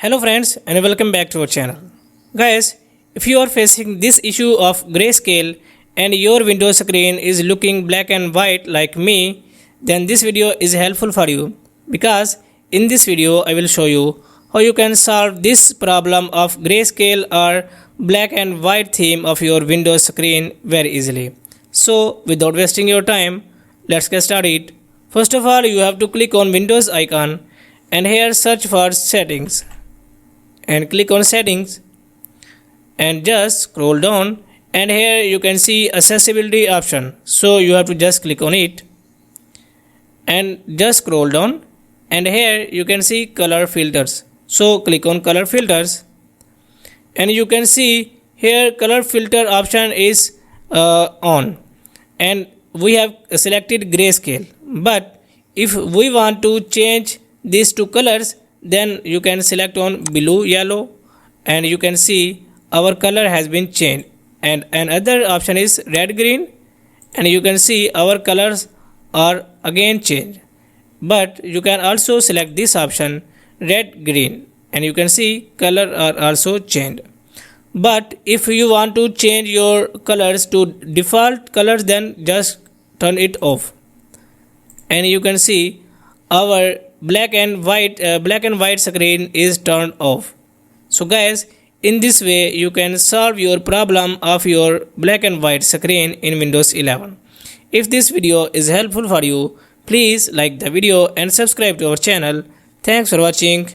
Hello friends and welcome back to our channel. Guys, if you are facing this issue of grayscale and your Windows screen is looking black and white like me, then this video is helpful for you because in this video I will show you how you can solve this problem of grayscale or black and white theme of your Windows screen very easily. So without wasting your time, let's get started. First of all, you have to click on Windows icon and here search for settings and click on settings and just scroll down and here you can see accessibility option, so you have to just click on it and just scroll down and here you can see color filters, so click on color filters and you can see here color filter option is on and we have selected grayscale, but if we want to change these two colors, then you can select on blue yellow and you can see our color has been changed, and another option is red green and you can see our colors are again changed, but you can also select this option red green and you can see color are also changed. But if you want to change your colors to default colors, then just turn it off and you can see our black and white screen is turned off. So guys, in this way you can solve your problem of your black and white screen in Windows 11. If this video is helpful for you, please like the video and subscribe to our channel. Thanks for watching.